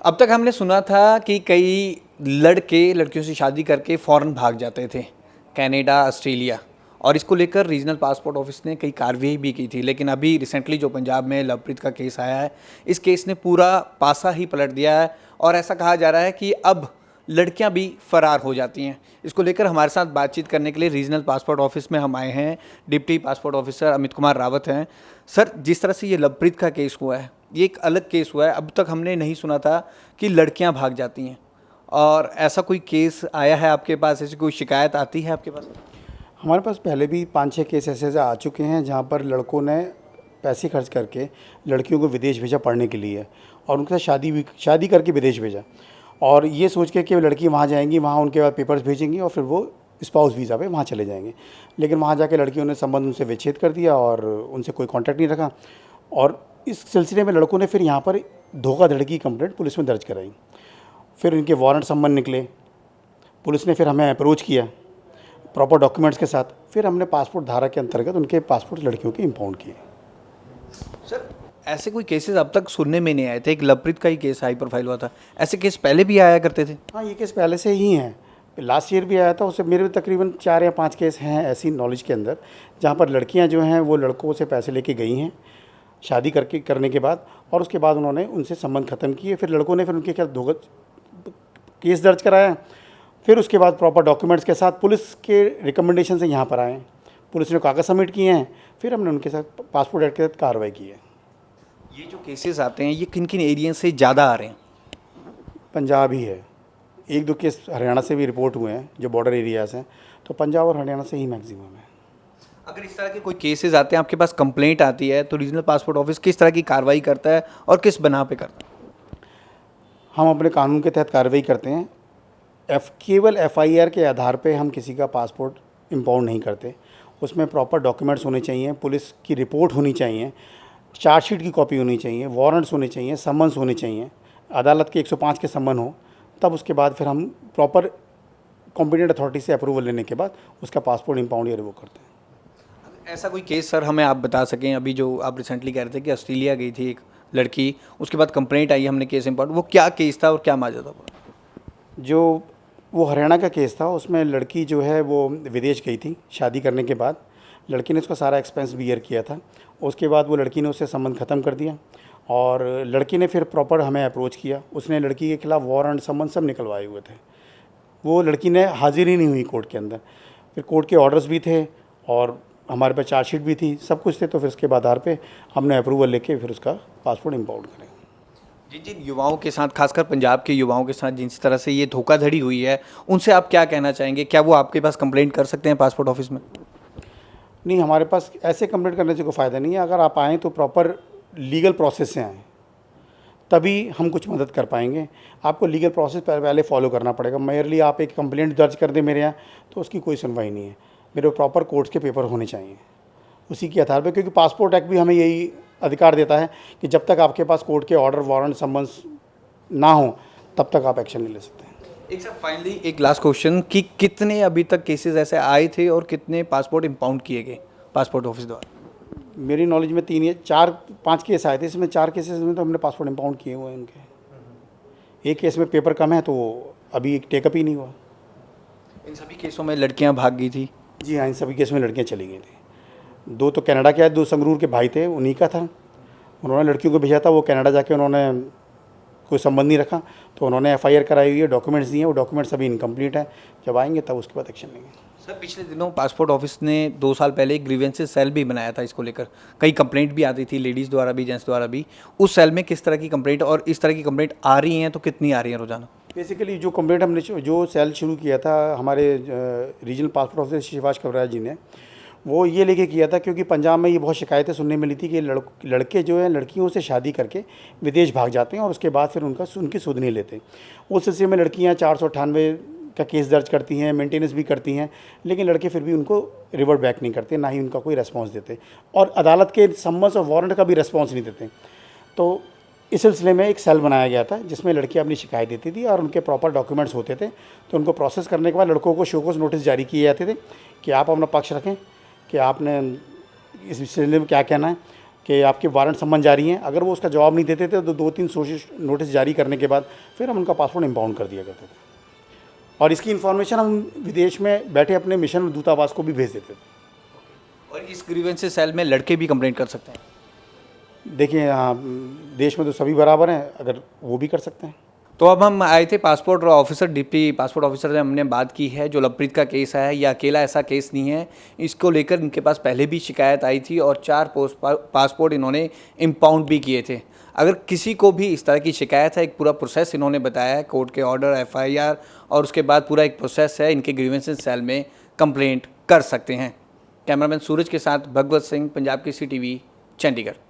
अब तक हमने सुना था कि कई लड़के लड़कियों से शादी करके फ़ौरन भाग जाते थे कनाडा, ऑस्ट्रेलिया, और इसको लेकर रीजनल पासपोर्ट ऑफिस ने कई कार्रवाई भी की थी। लेकिन अभी रिसेंटली जो पंजाब में लवप्रीत का केस आया है, इस केस ने पूरा पासा ही पलट दिया है और ऐसा कहा जा रहा है कि अब लड़कियां भी फरार हो जाती हैं। इसको लेकर हमारे साथ बातचीत करने के लिए रीजनल पासपोर्ट ऑफिस में हम आए हैं। Deputy passport officer Amit Kumar Rawat हैं। सर, जिस तरह से ये लवप्रीत का केस हुआ है, ये एक अलग केस हुआ है। अब तक हमने नहीं सुना था कि लड़कियां भाग जाती हैं, और ऐसा कोई केस आया है आपके पास? ऐसी कोई शिकायत आती है आपके पास? हमारे पास पहले भी 5-6 केस ऐसे आ चुके हैं जहाँ पर लड़कों ने पैसे खर्च करके लड़कियों को विदेश भेजा पढ़ने के लिए, और उनके साथ शादी करके विदेश भेजा, और ये सोच के कि लड़की वहाँ जाएंगी, वहाँ उनके बाद पेपर्स भेजेंगी और फिर वो स्पाउस वीज़ा पे वहाँ चले जाएंगे। लेकिन वहाँ जाके लड़कियों ने संबंध उनसे विच्छेद कर दिया और उनसे कोई कॉन्टैक्ट नहीं रखा, और इस सिलसिले में लड़कों ने फिर यहाँ पर धोखाधड़ी की कंप्लेंट पुलिस में दर्ज कराई। फिर उनके वारंट संबंध निकले, पुलिस ने फिर हमें अप्रोच किया प्रॉपर डॉक्यूमेंट्स के साथ। फिर हमने पासपोर्ट धारा के अंतर्गत उनके पासपोर्ट लड़कियों के इम्पाउंड किए। सर, ऐसे कोई केसेस अब तक सुनने में नहीं आए थे। एक लवप्रीत का ही केस हाई प्रोफाइल हुआ था, ऐसे केस पहले भी आया करते थे? हाँ, ये केस पहले से ही हैं। लास्ट ईयर भी आया था, उससे मेरे तकरीबन 4 या 5 केस हैं ऐसी नॉलेज के अंदर, जहाँ पर लड़कियाँ जो हैं वो लड़कों से पैसे लेके गई हैं शादी करने के बाद, और उसके बाद उन्होंने उनसे संबंध ख़त्म किए। फिर लड़कों ने फिर उनके क्या केस दर्ज कराया। फिर उसके बाद प्रॉपर डॉक्यूमेंट्स के साथ पुलिस के रिकमेंडेशन से यहाँ पर आए, पुलिस ने कागज़ सबमिट किए हैं, फिर हमने उनके साथ पासपोर्ट एक्ट के तहत कार्रवाई की है। ये जो केसेस आते हैं, ये किन किन एरिया से ज़्यादा आ रहे हैं? पंजाब ही है, 1-2 केस हरियाणा से भी रिपोर्ट हुए हैं जो बॉर्डर एरियाज़ हैं, तो पंजाब और हरियाणा से ही मैक्सिमम है। अगर इस तरह के कोई केसेस आते हैं, आपके पास कंप्लेंट आती है, तो रीजनल पासपोर्ट ऑफिस किस तरह की कार्रवाई करता है और किस बना पे करता है? हम अपने कानून के तहत कार्रवाई करते हैं। केवल FIR के आधार पे हम किसी का पासपोर्ट इम्पाउंड नहीं करते। उसमें प्रॉपर डॉक्यूमेंट्स होने चाहिए, पुलिस की रिपोर्ट होनी चाहिए, चार्जशीट की कॉपी होनी चाहिए, वारंट्स होने चाहिए, समन्स होने चाहिए, अदालत के 105 के समन हो, तब उसके बाद फिर हम प्रॉपर कॉम्पिटेंट अथॉरिटी से अप्रूवल लेने के बाद उसका पासपोर्ट इम्पाउंड या रिवोक करते हैं। ऐसा कोई केस सर हमें आप बता सकें? अभी जो आप रिसेंटली कह रहे थे कि ऑस्ट्रेलिया गई थी एक लड़की, उसके बाद कंप्लेंट आई, हमने केस इम्पाउंड, वो क्या केस था और क्या माजा था? जो वो हरियाणा का केस था, उसमें लड़की जो है वो विदेश गई थी शादी करने के बाद। लड़की ने उसका सारा एक्सपेंस बियर किया था। उसके बाद वो लड़की ने उससे संबंध ख़त्म कर दिया, और लड़की ने फिर प्रॉपर हमें अप्रोच किया। उसने लड़की के खिलाफ़ वारंट संबंध सब निकलवाए हुए थे। वो लड़की ने हाजिर ही नहीं हुई कोर्ट के अंदर। फिर कोर्ट के ऑर्डर्स भी थे और हमारे पास चार्जशीट भी थी, सब कुछ थे। तो फिर उसके आधार पे हमने अप्रूवल लेके फिर उसका पासपोर्ट इम्पाउंड करें। जिन जिन युवाओं के साथ, खासकर पंजाब के युवाओं के साथ जिस तरह से ये धोखाधड़ी हुई है, उनसे आप क्या कहना चाहेंगे? क्या वो आपके पास कंप्लेंट कर सकते हैं पासपोर्ट ऑफिस में? नहीं, हमारे पास ऐसे कंप्लेंट करने से कोई फ़ायदा नहीं है। अगर आप आएँ तो प्रॉपर लीगल प्रोसेस से आएँ, तभी हम कुछ मदद कर पाएंगे। आपको लीगल प्रोसेस पहले फॉलो करना पड़ेगा। मेयरली आप एक कंप्लेंट दर्ज कर दें मेरे यहाँ, तो उसकी कोई सुनवाई नहीं है। मेरे प्रॉपर कोर्ट्स के पेपर होने चाहिए उसी के आधार पर, क्योंकि पासपोर्ट एक्ट भी हमें यही अधिकार देता है कि जब तक आपके पास कोर्ट के ऑर्डर, वारंट, समन्स ना हो, तब तक आप एक्शन नहीं ले सकते हैं। एक सर फाइनली एक लास्ट क्वेश्चन, कि कितने अभी तक केसेस ऐसे आए थे और कितने पासपोर्ट इम्पाउंड किए गए पासपोर्ट ऑफिस द्वारा? मेरी नॉलेज में 3 या 4-5 केस आए थे। इसमें 4 केसेस में तो हमने पासपोर्ट इम्पाउंड किए हुए हैं उनके। एक केस में पेपर कम है, तो अभी एक टेकअप ही नहीं हुआ। इन सभी केसों में लड़कियां भाग गई थी? जी हाँ, इन सभी केस में लड़कियाँ चली गई थी। 2 तो कनाडा के, 2 संगरूर के भाई थे, उन्हीं का था। उन्होंने लड़कियों को भेजा था, वो कनाडा जाके उन्होंने कोई संबंध नहीं रखा, तो उन्होंने FIR कराई हुई है, डॉक्यूमेंट्स दिए हैं। वो डॉक्यूमेंट्स अभी इनकम्प्लीट है। जब आएंगे तब उसके बाद एक्शन लेंगे। सर, पिछले दिनों पासपोर्ट ऑफिस ने 2 साल पहले एक ग्रीवेंसेस सेल भी बनाया था इसको लेकर। कई कंप्लेंट भी आती थी, लेडीज़ द्वारा भी, जेंट्स द्वारा भी। उस सेल में किस तरह की कंप्लेंट, और इस तरह की कंप्लेंट आ रही हैं तो कितनी आ रही हैं रोजाना? बेसिकली जो कंप्लेंट हमने जो सेल शुरू किया था हमारे रीजनल पासपोर्ट ऑफिसर शिवाज कवराज जी ने, वो ये लेके किया था क्योंकि पंजाब में ये बहुत शिकायतें सुनने मिली थी कि लड़के जो हैं लड़कियों से शादी करके विदेश भाग जाते हैं और उसके बाद फिर उनकी सुध नहीं लेते। उस सिलसिले में लड़कियां 498 का केस दर्ज करती हैं, मेंटेनेंस भी करती हैं, लेकिन लड़के फिर भी उनको रिवर्ट बैक नहीं करते, ना ही उनका कोई रेस्पॉन्स देते, और अदालत के समन्स और वारंट का भी रेस्पॉन्स नहीं देते। तो इस सिलसिले में एक सेल बनाया गया था जिसमें लड़कियां अपनी शिकायत देती थी और उनके प्रॉपर डॉक्यूमेंट्स होते थे। तो उनको प्रोसेस करने के बाद लड़कों को शोकॉज नोटिस जारी किए जाते थे कि आप अपना पक्ष रखें, कि आपने इस सिलसिले में क्या कहना है, कि आपके वारंट सम्मन जारी हैं। अगर वो उसका जवाब नहीं देते थे तो 2-3 नोटिस जारी करने के बाद फिर हम उनका पासपोर्ट इम्पाउंड कर दिया करते थे, और इसकी इन्फॉर्मेशन हम विदेश में बैठे अपने मिशन दूतावास को भी भेज देते थे। और इस ग्रीवेंसेस सेल में लड़के भी कंप्लेंट कर सकते हैं? देखिए, यहाँ देश में तो सभी बराबर हैं, अगर वो भी कर सकते हैं। तो अब हम आए थे passport officer, deputy passport officer से हमने बात की है। जो लवप्रीत का केस है, ये अकेला ऐसा केस नहीं है। इसको लेकर इनके पास पहले भी शिकायत आई थी और 4 पासपोर्ट इन्होंने इम्पाउंड भी किए थे। अगर किसी को भी इस तरह की शिकायत है, एक पूरा प्रोसेस इन्होंने बताया है, कोर्ट के ऑर्डर, FIR और उसके बाद पूरा एक प्रोसेस है, इनके ग्रीवेंसेस सेल में कंप्लेंट कर सकते हैं। कैमरामैन सूरज के साथ भगवत सिंह, पंजाब केसरी TV, चंडीगढ़।